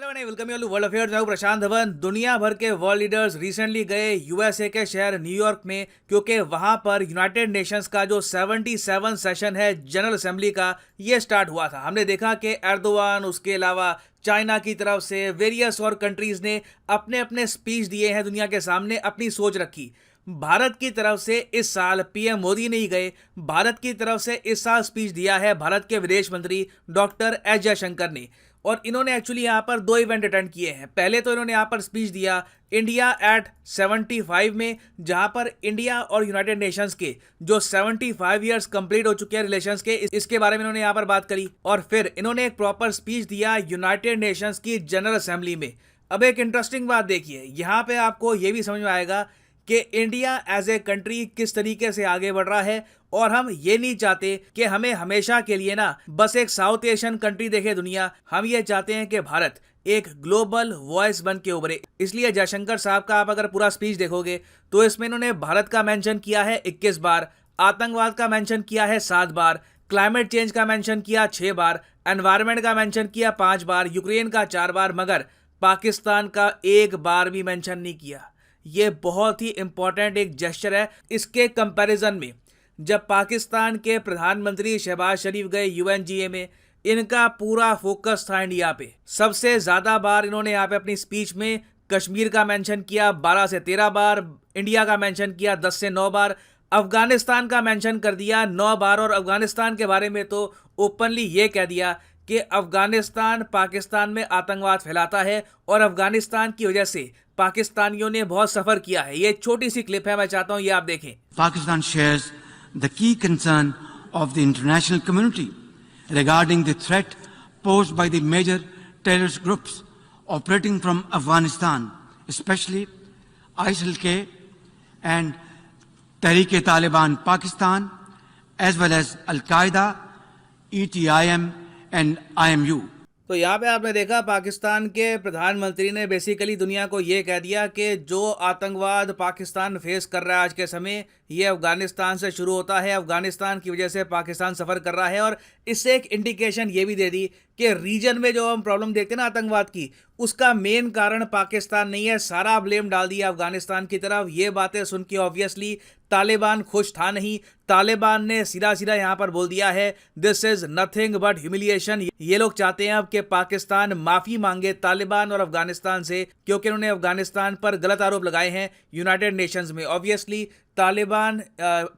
Hello नहीं welcome you world affairs. मैं हूं प्रशांत धवन। दुनिया भर के वर्ल्ड लीडर्स रिसेंटली गए यूएसए के शहर न्यूयॉर्क में, क्योंकि वहां पर यूनाइटेड नेशंस का जो 77 सेशन है जनरल असेंबली का, ये स्टार्ट हुआ था। हमने देखा कि एर्दोआन, उसके अलावा चाइना की तरफ से वेरियस और कंट्रीज ने अपने अपने स्पीच दिए हैं, दुनिया के सामने अपनी सोच रखी। भारत की तरफ से इस साल पीएम मोदी नहीं गए। भारत की तरफ से इस साल स्पीच दिया है भारत के विदेश मंत्री डॉक्टर एस जयशंकर ने, और इन्होंने एक्चुअली यहाँ पर दो इवेंट अटेंड किए हैं। पहले तो इन्होंने यहाँ पर स्पीच दिया इंडिया एट 75 में, जहाँ पर इंडिया और यूनाइटेड नेशंस के जो 75 ईयर्स कंप्लीट हो चुके हैं रिलेशंस के, इसके बारे में इन्होंने यहाँ पर बात करी। और फिर इन्होंने एक प्रॉपर स्पीच दिया यूनाइटेड नेशंस की जनरल असेंबली में। अब एक इंटरेस्टिंग बात देखिए, यहाँ पे आपको ये भी समझ में आएगा कि इंडिया एज ए कंट्री किस तरीके से आगे बढ़ रहा है। और हम ये नहीं चाहते कि हमें हमेशा के लिए ना बस एक साउथ एशियन कंट्री देखे दुनिया। हम ये चाहते हैं कि भारत एक ग्लोबल वॉइस बन के उभरे। इसलिए जयशंकर साहब का आप अगर पूरा स्पीच देखोगे तो इसमें इन्होंने भारत का मेंशन किया है 21 बार, आतंकवाद का मेंशन किया है 7 बार, क्लाइमेट चेंज का मेंशन किया 6 बार, एनवायरमेंट का मेंशन किया 5 बार, यूक्रेन का 4 बार, मगर पाकिस्तान का एक बार भी मेंशन नहीं किया। ये बहुत ही इंपॉर्टेंट एक जेस्चर है। इसके कंपैरिजन में जब पाकिस्तान के प्रधानमंत्री शहबाज शरीफ गए यूएनजीए में, इनका पूरा फोकस था इंडिया पे। सबसे ज्यादा बार इन्होंने यहाँ पे अपनी स्पीच में कश्मीर का मेंशन किया 12 से 13 बार, इंडिया का मेंशन किया 10 से 9 बार, अफगानिस्तान का मेंशन कर दिया 9 बार। और अफगानिस्तान के बारे में तो ओपनली ये कह दिया कि अफगानिस्तान पाकिस्तान में आतंकवाद फैलाता है और अफगानिस्तान की वजह से पाकिस्तानियों ने बहुत सफर किया है। ये छोटी सी क्लिप है, मैं चाहता हूं ये आप देखें। Pakistan shares the key concern of the international community regarding the threat posed by the major terrorist groups operating from Afghanistan, especially ISIL-K and Tehreek-e-Taliban Pakistan, as well as Al-Qaeda, ETIM and IMU. तो यहाँ पे आपने देखा पाकिस्तान के प्रधानमंत्री ने basically दुनिया को ये कह दिया कि जो आतंकवाद पाकिस्तान फेस कर रहा है आज के समय, ये अफगानिस्तान से शुरू होता है। अफगानिस्तान की वजह से पाकिस्तान सफ़र कर रहा है। और इससे एक इंडिकेशन ये भी दे दी कि रीजन में जो हम प्रॉब्लम देखते हैं ना आतंकवाद की, उसका मेन कारण पाकिस्तान नहीं है। सारा ब्लेम डाल दिया अफगानिस्तान की तरफ। ये बातें सुन के ऑब्वियसली तालिबान खुश था नहीं। तालिबान ने सीधा सीधा यहाँ पर बोल दिया है this is nothing but humiliation. ये लोग चाहते हैं अब कि पाकिस्तान माफी मांगे तालिबान और अफगानिस्तान से, क्योंकि उन्होंने अफगानिस्तान पर गलत आरोप लगाए हैं यूनाइटेड नेशंस में। ऑब्वियसली तालिबान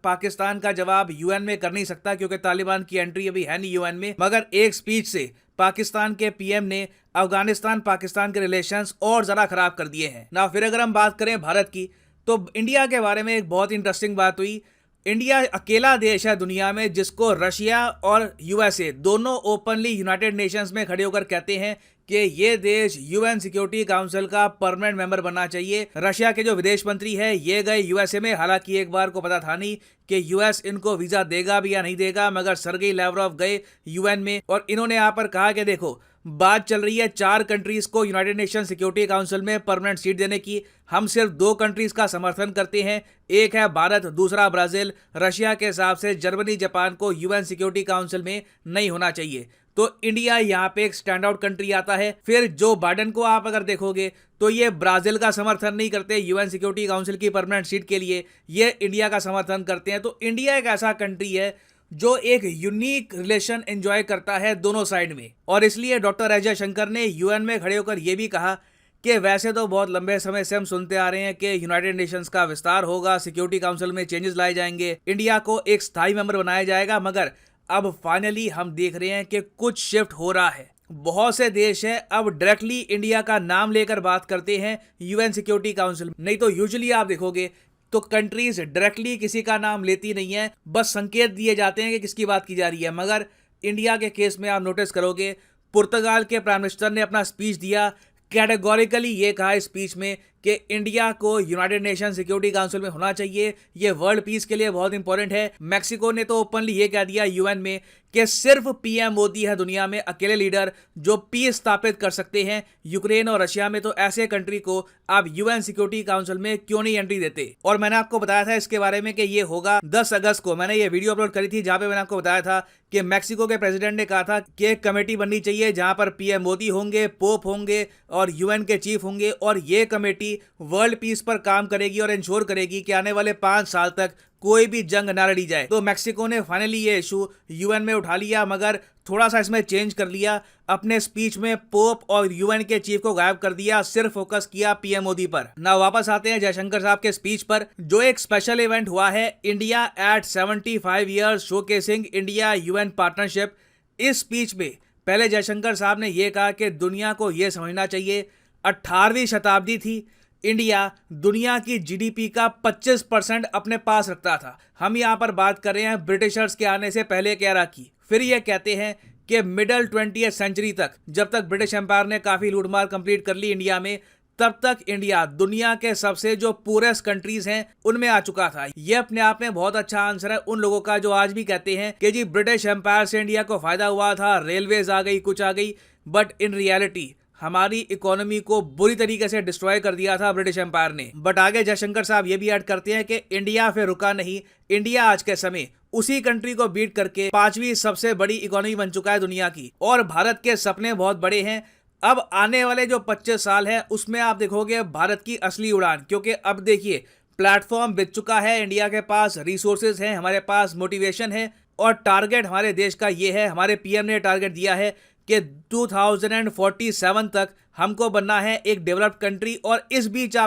पाकिस्तान का जवाब यूएन में कर नहीं सकता, क्योंकि तालिबान की एंट्री अभी है नहीं यूएन में। मगर एक स्पीच से पाकिस्तान के पीएम ने अफगानिस्तान पाकिस्तान के रिलेशंस और ज़रा खराब कर दिए हैं ना। फिर अगर हम बात करें भारत की, तो इंडिया के बारे में एक बहुत इंटरेस्टिंग बात हुई। इंडिया अकेला देश है दुनिया में जिसको रशिया और यूएसए दोनों ओपनली यूनाइटेड नेशंस में खड़े होकर कहते हैं कि ये देश यूएन सिक्योरिटी काउंसिल का परमानेंट मेंबर बनना चाहिए। रशिया के जो विदेश मंत्री है ये गए यूएसए में, हालांकि एक बार को पता था नहीं कि यूएस इनको वीजा देगा भी या नहीं देगा, मगर सर्गेई लैवरोव गए यूएन में और इन्होंने यहाँ पर कहा कि देखो बात चल रही है 4 कंट्रीज को यूनाइटेड नेशन सिक्योरिटी काउंसिल में परमानेंट सीट देने की। हम सिर्फ 2 कंट्रीज का समर्थन करते हैं, एक है भारत, दूसरा ब्राजील। रशिया के हिसाब से जर्मनी, जापान को यूएन सिक्योरिटी काउंसिल में नहीं होना चाहिए। तो इंडिया यहाँ पे एक स्टैंड आउट कंट्री आता है। फिर जो बाइडेन को आप अगर देखोगे तो ये ब्राजील का समर्थन नहीं करते यूएन सिक्योरिटी काउंसिल की परमानेंट सीट के लिए, ये इंडिया का समर्थन करते हैं। तो इंडिया एक ऐसा कंट्री है जो एक यूनिक रिलेशन एंजॉय करता है दोनों साइड में। और इसलिए डॉक्टर एस जयशंकर ने यूएन में खड़े होकर यह भी कहा कि वैसे तो बहुत लंबे समय से हम सुनते आ रहे हैं कि यूनाइटेड नेशंस का विस्तार होगा, सिक्योरिटी काउंसिल में चेंजेस लाए जाएंगे, इंडिया को एक स्थायी मेंबर बनाया जाएगा, मगर अब फाइनली हम देख रहे हैं कि कुछ शिफ्ट हो रहा है। बहुत से देश हैं अब डायरेक्टली इंडिया का नाम लेकर बात करते हैं यूएन सिक्योरिटी काउंसिल। नहीं तो यूजुअली आप देखोगे तो कंट्रीज डायरेक्टली किसी का नाम लेती नहीं है, बस संकेत दिए जाते हैं कि किसकी बात की जा रही है। मगर इंडिया के केस में आप नोटिस करोगे पुर्तगाल के प्राइम मिनिस्टर ने अपना स्पीच दिया, कैटेगोरिकली ये कहा इस स्पीच में कि इंडिया को यूनाइटेड नेशन सिक्योरिटी काउंसिल में होना चाहिए, ये वर्ल्ड पीस के लिए बहुत इंपॉर्टेंट है। मैक्सिको ने तो ओपनली ये कह दिया यूएन में कि सिर्फ पीएम मोदी है दुनिया में अकेले लीडर जो पीस स्थापित कर सकते हैं। यूक्रेन और रशिया में तो ऐसे कंट्री को आप यूएन सिक्योरिटी काउंसिल में क्यों नहीं एंट्री देते। और मैंने आपको बताया था इसके बारे में कि ये होगा 10 अगस्त को। मैंने ये वीडियो अपलोड करी थी जहां पे मैंने आपको बताया था कि मैक्सिको के प्रेसिडेंट ने कहा था कि एक कमेटी बननी चाहिए जहां पर पीएम मोदी होंगे, पोप होंगे और यूएन के चीफ होंगे, और ये कमेटी वर्ल्ड पीस पर काम करेगी और इंश्योर करेगी कि आने वाले 5 साल तक कोई भी जंग ना लड़ी जाए। तो मैक्सिको ने फाइनली ये इशू यूएन में उठा लिया, मगर थोड़ा सा इसमें चेंज कर लिया। अपने स्पीच में पोप और यूएन के चीफ को गायब कर दिया, सिर्फ फोकस किया पीएम मोदी पर। ना वापस आते हैं जयशंकर साहब के स्पीच पर, जो एक स्पेशल इवेंट हुआ है India at 75 years showcasing India UN partnership. इस स्पीच में पहले जयशंकर साहब ने यह कहा कि दुनिया को यह समझना चाहिए 18वीं शताब्दी थी, इंडिया दुनिया की जीडीपी का 25% अपने पास रखता था। हम यहाँ पर बात कर रहे हैं ब्रिटिशर्स के आने से पहले के एरा की। फिर ये कहते हैं कि मिडल 20th सेंचुरी तक, जब तक ब्रिटिश एम्पायर ने काफ़ी लूटमार कंप्लीट कर ली इंडिया में, तब तक इंडिया दुनिया के सबसे जो पूरेस्ट कंट्रीज हैं उनमें आ चुका था। ये अपने आप में बहुत अच्छा आंसर है उन लोगों का जो आज भी कहते हैं कि जी ब्रिटिश एम्पायर से इंडिया को फायदा हुआ था, रेलवेज आ गई, कुछ आ गई, बट इन रियलिटी हमारी इकोनॉमी को बुरी तरीके से डिस्ट्रॉय कर दिया था ब्रिटिश एम्पायर ने। बट आगे जयशंकर साहब ये भी ऐड करते हैं कि इंडिया फिर रुका नहीं, इंडिया आज के समय उसी कंट्री को बीट करके 5वीं सबसे बड़ी इकोनॉमी बन चुका है दुनिया की, और भारत के सपने बहुत बड़े हैं। अब आने वाले जो 25 साल है उसमें आप देखोगे भारत की असली उड़ान, क्योंकि अब देखिए प्लेटफॉर्म बिक चुका है, इंडिया के पास रिसोर्सेज हैं, हमारे पास मोटिवेशन है, और टारगेट हमारे देश का ये है, हमारे पीएम ने टारगेट दिया है कि 2047 तक हमको बनना है एक डेवलप्ड कंट्री। और इस बीच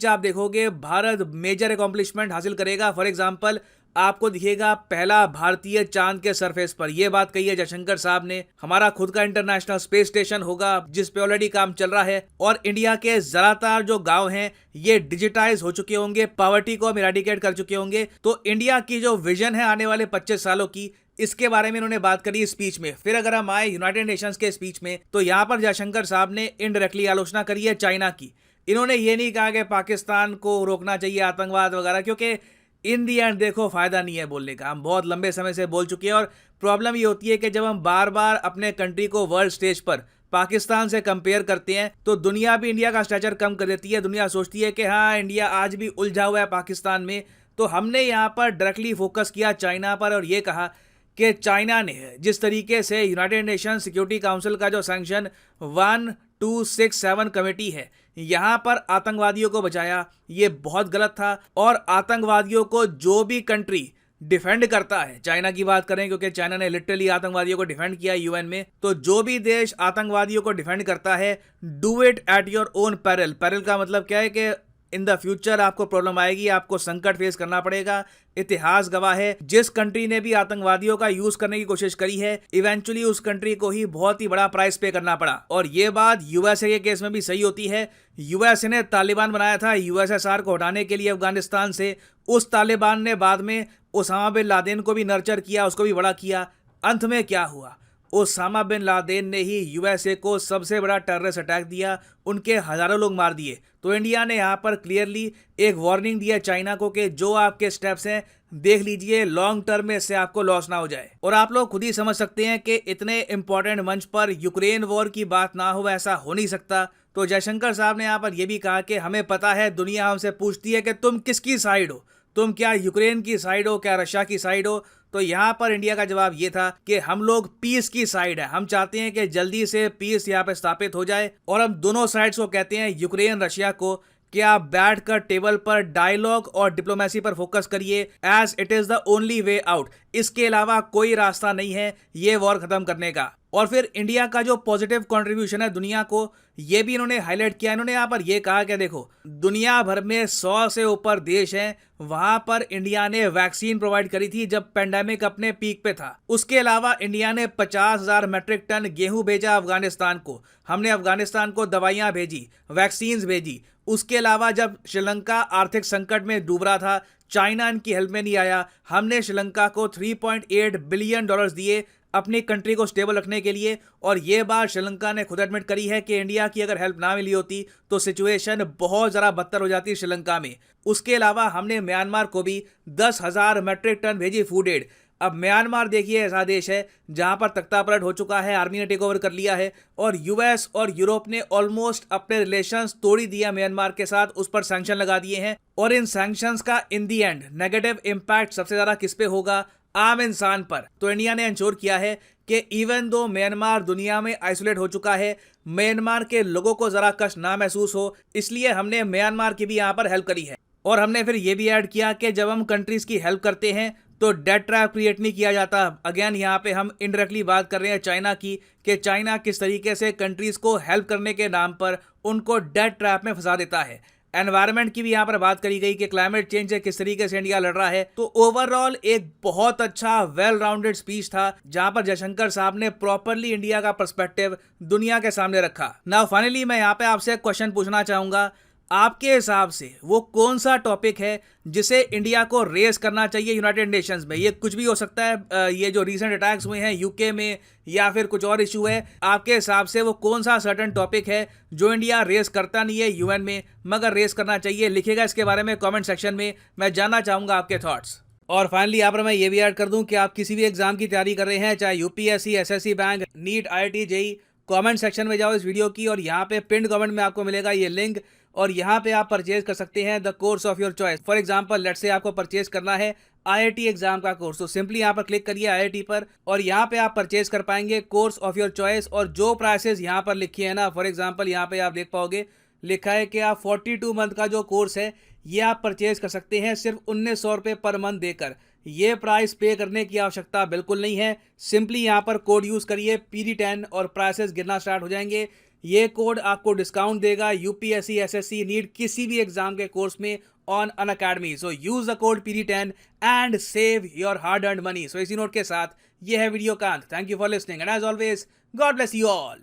आप देखोगे भारत मेजर अकॉम्प्लिशमेंट हासिल करेगा। फॉर एग्जांपल आपको दिखेगा पहला भारतीय चांद के सरफेस पर, यह बात कही है जयशंकर साहब ने। हमारा खुद का इंटरनेशनल स्पेस स्टेशन होगा जिस पे ऑलरेडी काम चल रहा है, और इंडिया के ज्यादातर जो गांव हैं ये डिजिटाइज हो चुके होंगे, पॉवर्टी को हम इरेडिकेट कर चुके होंगे। तो इंडिया की जो विजन है आने वाले 25 सालों की, इसके बारे में इन्होंने बात करी स्पीच में। फिर अगर हम आए यूनाइटेड नेशंस के स्पीच में, तो यहाँ पर जयशंकर साहब ने इनडायरेक्टली आलोचना करी है चाइना की। इन्होंने ये नहीं कहा कि पाकिस्तान को रोकना चाहिए आतंकवाद वगैरह, क्योंकि इन दी एंड देखो फायदा नहीं है बोलने का, हम बहुत लंबे समय से बोल चुके हैं। और प्रॉब्लम ये होती है कि जब हम बार बार अपने कंट्री को वर्ल्ड स्टेज पर पाकिस्तान से कंपेयर करते हैं तो दुनिया भी इंडिया का स्टैचर कम कर देती है। दुनिया सोचती है कि हाँ इंडिया आज भी उलझा हुआ है पाकिस्तान में। तो हमने यहाँ पर डायरेक्टली फोकस किया चाइना पर, और ये कहा कि चाइना ने जिस तरीके से यूनाइटेड नेशन सिक्योरिटी काउंसिल का जो सैंक्शन 1267 कमेटी है यहाँ पर आतंकवादियों को बचाया, ये बहुत गलत था। और आतंकवादियों को जो भी कंट्री डिफेंड करता है, चाइना की बात करें क्योंकि चाइना ने लिटरली आतंकवादियों को डिफेंड किया यूएन में, तो जो भी देश आतंकवादियों को डिफेंड करता है, do it at your own peril. Peril का मतलब क्या है कि इन द फ्यूचर आपको प्रॉब्लम आएगी, आपको संकट फेस करना पड़ेगा। इतिहास गवाह है जिस कंट्री ने भी आतंकवादियों का यूज करने की कोशिश करी है, इवेंचुअली उस कंट्री को ही बहुत ही बड़ा प्राइस पे करना पड़ा। और ये बात यूएसए के केस में भी सही होती है। यूएसए ने तालिबान बनाया था यूएसएसआर को हटाने के लिए अफगानिस्तान से। उस तालिबान ने बाद में ओसामा बिन लादेन को भी नर्चर किया, उसको भी बड़ा किया। अंत में क्या हुआ, ओसामा बिन लादेन ने ही यूएसए को सबसे बड़ा टेररिस्ट अटैक दिया, उनके हजारों लोग मार दिए। तो इंडिया ने यहाँ पर क्लियरली एक वार्निंग दिया चाइना को कि जो आपके स्टेप्स हैं देख लीजिए, लॉन्ग टर्म में इससे आपको लॉस ना हो जाए। और आप लोग खुद ही समझ सकते हैं कि इतने इंपॉर्टेंट मंच पर यूक्रेन वॉर की बात ना हो, ऐसा हो नहीं सकता। तो जयशंकर साहब ने यहाँ पर यह भी कहा कि हमें पता है दुनिया हमसे पूछती है कि तुम किसकी साइड हो, तुम क्या यूक्रेन की साइड हो, क्या रशिया की साइड हो। तो यहाँ पर इंडिया का जवाब ये था कि हम लोग पीस की साइड है, हम चाहते हैं कि जल्दी से पीस यहाँ पे स्थापित हो जाए। और हम दोनों साइड्स को कहते हैं, यूक्रेन रशिया को, कि आप बैठकर टेबल पर डायलॉग और डिप्लोमेसी पर फोकस करिए, as it is the only way out. इसके अलावा कोई रास्ता नहीं है ये वॉर खत्म करने का। और फिर इंडिया का जो पॉजिटिव कंट्रीब्यूशन है दुनिया को, ये भी इन्होंने हाईलाइट किया। इन्होंने यहाँ पर ये कहा कि देखो दुनिया भर में 100 से ऊपर देश हैं, वहां पर इंडिया ने वैक्सीन प्रोवाइड करी थी जब पेंडेमिक अपने पीक पे था। उसके अलावा इंडिया ने 50,000 मेट्रिक टन गेहूं भेजा अफगानिस्तान को, हमने अफगानिस्तान को दवाइयां भेजी, वैक्सीन भेजी। उसके अलावा जब श्रीलंका आर्थिक संकट में डूब रहा था, चाइना इनकी हेल्प में नहीं आया, हमने श्रीलंका को $3.8 बिलियन दिए अपनी कंट्री को स्टेबल रखने के लिए। और ये बात श्रीलंका ने खुद एडमिट करी है कि इंडिया की अगर हेल्प ना मिली होती तो सिचुएशन बहुत ज़्यादा बदतर हो जाती श्रीलंका में। उसके अलावा हमने म्यांमार को भी 10,000 मीट्रिक टन भेजी फूड एड। अब म्यांमार देखिए ऐसा देश है जहां पर तख्तापलट हो चुका है, आर्मी ने टेक ओवर कर लिया है और यूएस और यूरोप ने ऑलमोस्ट अपने रिलेशंस तोड़ ही दिया म्यांमार के साथ, उस पर सैंक्शन लगा दिए हैं। और इन सैंक्शंस का इन दी एंड नेगेटिव इम्पैक्ट सबसे ज्यादा किस पे होगा? आम इंसान पर। तो इंडिया ने इंश्योर किया है कि इवन दो म्यांमार दुनिया में आइसोलेट हो चुका है, म्यांमार के लोगों को जरा कष्ट ना महसूस हो, इसलिए हमने म्यांमार की भी यहाँ पर हेल्प करी है। और हमने फिर ये भी ऐड किया कि जब हम कंट्रीज की हेल्प करते हैं तो डेट ट्रैप क्रिएट नहीं किया जाता। अगेन यहाँ पे हम इनडायरेक्टली बात कर रहे हैं चाइना की कि चाइना किस तरीके से कंट्रीज को हेल्प करने के नाम पर उनको डेट ट्रैप में फंसा देता है। एनवायरनमेंट की भी यहाँ पर बात करी गई कि क्लाइमेट चेंज से किस तरीके से इंडिया लड़ रहा है। तो ओवरऑल एक बहुत अच्छा वेल राउंडेड स्पीच था जहां पर जयशंकर साहब ने प्रॉपरली इंडिया का पर्सपेक्टिव दुनिया के सामने रखा। नाउ फाइनली मैं यहाँ पे आपसे एक क्वेश्चन पूछना चाहूंगा, आपके हिसाब से वो कौन सा टॉपिक है जिसे इंडिया को रेस करना चाहिए यूनाइटेड नेशंस में? ये कुछ भी हो सकता है, ये जो रीसेंट अटैक्स हुए हैं यूके में या फिर कुछ और इशू है, आपके हिसाब से वो कौन सा सर्टेन टॉपिक है जो इंडिया रेस करता नहीं है यूएन में मगर रेस करना चाहिए? लिखिएगा इसके बारे में कमेंट सेक्शन में, मैं जानना चाहूंगा आपके थॉट्स। और फाइनली यहाँ पर मैं ये भी ऐड कर दूं कि आप किसी भी एग्जाम की तैयारी कर रहे हैं, चाहे UPSC, SSC, bank, NEET, IIT, JEE, comment section में जाओ इस वीडियो की और यहाँ पे पिन कमेंट में आपको मिलेगा ये लिंक और यहाँ पे आप परचेज कर सकते हैं the course of your choice. For example let's say आपको परचेज करना है आईआईटी एग्जाम का कोर्स, तो सिंपली यहाँ पर क्लिक करिए आईआईटी पर और यहाँ पे आप परचेज कर पाएंगे कोर्स ऑफ योर चॉइस। और जो प्राइसेस यहाँ पर लिखी है ना, फॉर एग्जांपल यहाँ पे आप देख पाओगे लिखा है कि आप 42 मंथ का जो कोर्स है ये आप परचेज कर सकते हैं सिर्फ 1900 रुपये पर मंथ देकर। ये प्राइस पे करने की आवश्यकता बिल्कुल नहीं है, सिंपली यहाँ पर कोड यूज़ करिए PD10 और प्राइसेस गिरना स्टार्ट हो जाएंगे। ये कोड आपको डिस्काउंट देगा यूपीएससी, एसएससी, नीट किसी भी एग्जाम के कोर्स में on Unacademy. So use the code PD10 and save your hard earned money. So इसी नोट के साथ ये है वीडियो का अंत। Thank you for listening and as always God bless you all.